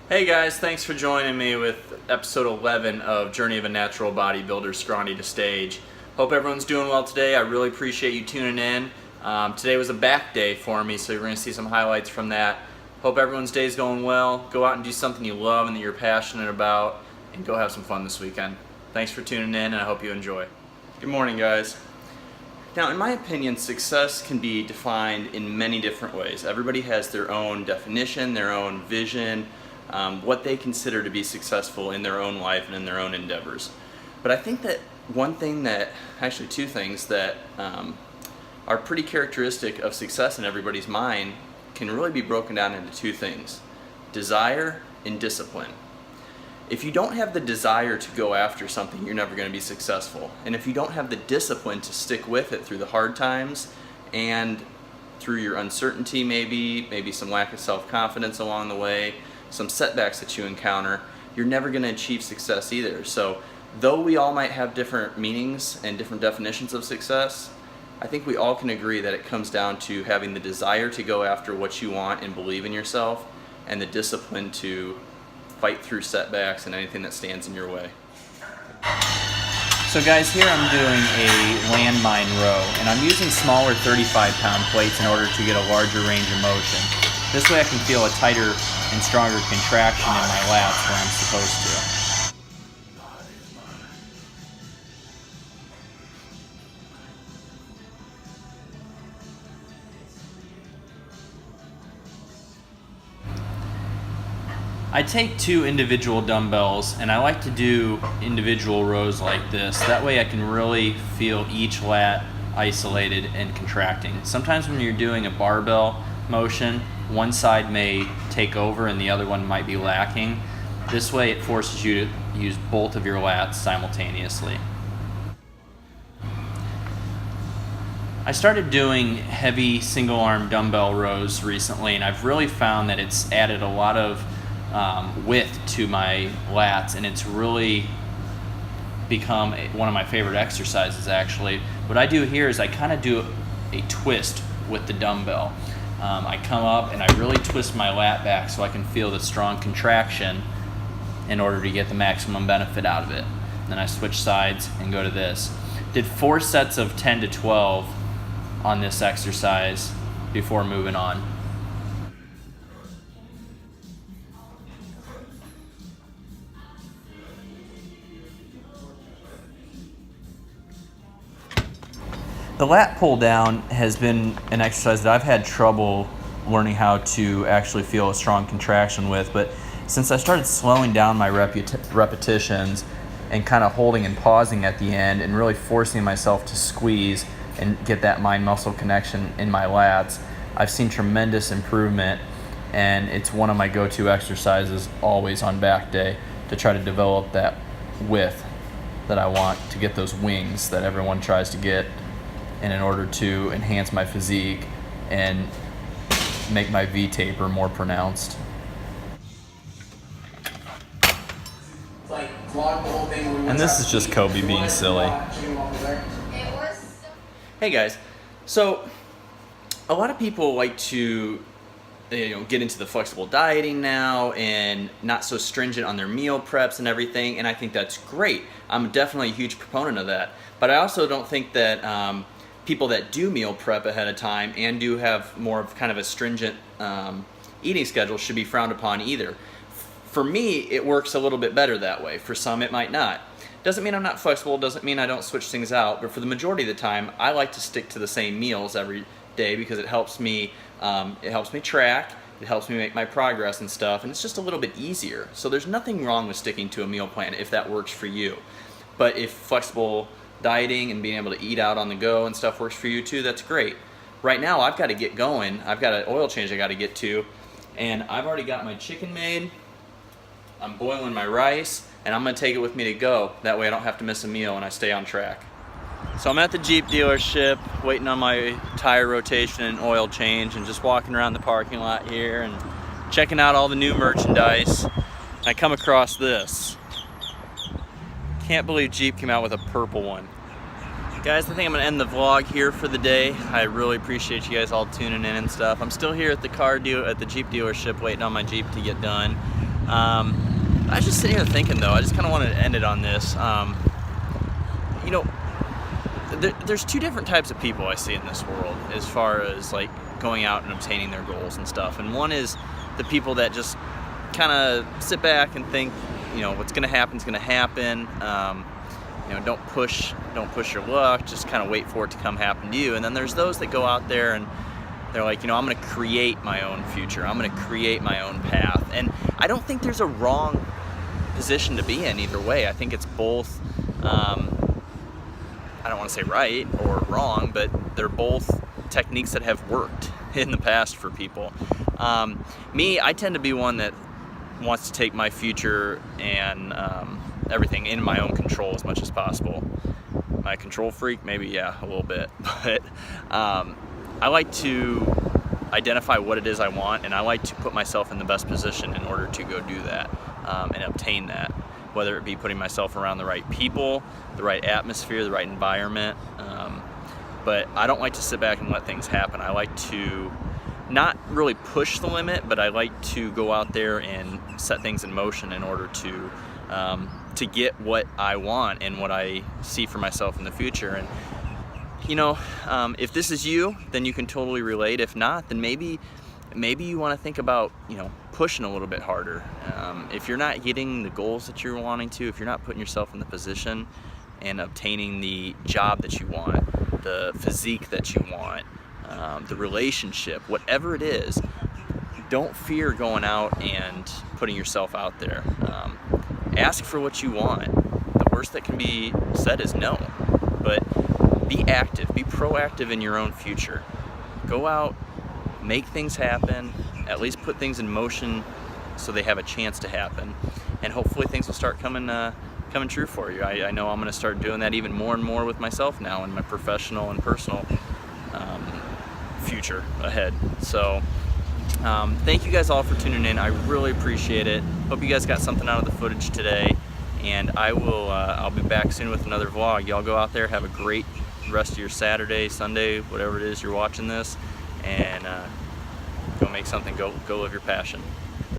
Hey guys, thanks for joining me with episode 11 of Journey of a Natural Bodybuilder, Scrawny to Stage. Hope everyone's doing well today. I really appreciate you tuning in. Today was a back day for me, so you're going to see some highlights from that. Hope everyone's day is going well. Go out and do something you love and that you're passionate about, and go have some fun this weekend. Thanks for tuning in, and I hope you enjoy. Good morning, guys. Now, in my opinion, success can be defined in many different ways. Everybody has their own definition, their own vision, what they consider to be successful in their own life and in their own endeavors. But I think that two things that are pretty characteristic of success in everybody's mind can really be broken down into two things: desire and discipline. If you don't have the desire to go after something, you're never going to be successful. And if you don't have the discipline to stick with it through the hard times and through your uncertainty, maybe some lack of self-confidence along the way, some setbacks that you encounter, you're never going to achieve success either. So though we all might have different meanings and different definitions of success, I think we all can agree that it comes down to having the desire to go after what you want and believe in yourself, and the discipline to fight through setbacks and anything that stands in your way. So guys, here I'm doing a landmine row, and I'm using smaller 35-pound plates in order to get a larger range of motion. This way I can feel a tighter and stronger contraction in my lats where I'm supposed to. I take two individual dumbbells, and I like to do individual rows like this. That way I can really feel each lat isolated and contracting. Sometimes when you're doing a barbell motion, one side may take over and the other one might be lacking. This way it forces you to use both of your lats simultaneously. I started doing heavy single arm dumbbell rows recently, and I've really found that it's added a lot of width to my lats, and it's really become one of my favorite exercises actually. What I do here is I kind of do a twist with the dumbbell. I come up and I really twist my lat back so I can feel the strong contraction in order to get the maximum benefit out of it. Then I switch sides and go to this. Did 4 sets of 10 to 12 on this exercise before moving on. The lat pull down has been an exercise that I've had trouble learning how to actually feel a strong contraction with, but since I started slowing down my repetitions and kind of holding and pausing at the end and really forcing myself to squeeze and get that mind-muscle connection in my lats, I've seen tremendous improvement, and it's one of my go-to exercises always on back day to try to develop that width that I want to get those wings that everyone tries to get, and in order to enhance my physique and make my V-taper more pronounced. And this is just Kobe being silly. Hey guys, so a lot of people like to get into the flexible dieting now and not so stringent on their meal preps and everything, and I think that's great. I'm definitely a huge proponent of that, but I also don't think that people that do meal prep ahead of time and do have more of kind of a stringent eating schedule should be frowned upon either. For me, it works a little bit better that way. For some, it might not. Doesn't mean I'm not flexible, doesn't mean I don't switch things out, but for the majority of the time, I like to stick to the same meals every day because it helps me track, it helps me make my progress and stuff, and it's just a little bit easier. So there's nothing wrong with sticking to a meal plan if that works for you. But if flexible dieting and being able to eat out on the go and stuff works for you too, that's great. Right now I've got to get going. I've got an oil change I got to get to, and I've already got my chicken made. I'm boiling my rice, and I'm going to take it with me to go. That way I don't have to miss a meal and I stay on track. So I'm at the Jeep dealership waiting on my tire rotation and oil change, and just walking around the parking lot here and checking out all the new merchandise. And I come across this. Can't believe Jeep came out with a purple one. Guys, I think I'm going to end the vlog here for the day. I really appreciate you guys all tuning in and stuff. I'm still here at the Jeep dealership waiting on my Jeep to get done. I was just sitting here thinking, though, I just kind of wanted to end it on this. You know, there's two different types of people I see in this world as far as like going out and obtaining their goals and stuff. And one is the people that just kind of sit back and think, you know, what's going to happen is going to happen. You know, don't push your luck. Just kind of wait for it to come happen to you. And then there's those that go out there and they're like, you know, I'm going to create my own future. I'm going to create my own path. And I don't think there's a wrong position to be in either way. I think it's both. I don't want to say right or wrong, but they're both techniques that have worked in the past for people. Me, I tend to be one that wants to take my future and everything in my own control as much as possible. Am I a control freak? Maybe, yeah, a little bit. But I like to identify what it is I want, and I like to put myself in the best position in order to go do that and obtain that. Whether it be putting myself around the right people, the right atmosphere, the right environment. But I don't like to sit back and let things happen. I like to not really push the limit, but I like to go out there and set things in motion in order to get what I want and what I see for myself in the future. And you know, if this is you, then you can totally relate. If not, then maybe you want to think about, you know, pushing a little bit harder. If you're not getting the goals that you're wanting to, if you're not putting yourself in the position and obtaining the job that you want, the physique that you want, the relationship, whatever it is, don't fear going out and putting yourself out there. Ask for what you want. The worst that can be said is no, but be active, be proactive in your own future. Go out, make things happen, at least put things in motion so they have a chance to happen, and hopefully things will start coming true for you. I know I'm going to start doing that even more and more with myself now in my professional and personal future ahead. So thank you guys all for tuning in. I really appreciate it. Hope you guys got something out of the footage today, and I'll be back soon with another vlog. Y'all go out there, have a great rest of your Saturday, Sunday, whatever it is you're watching this, and go make something, go live your passion.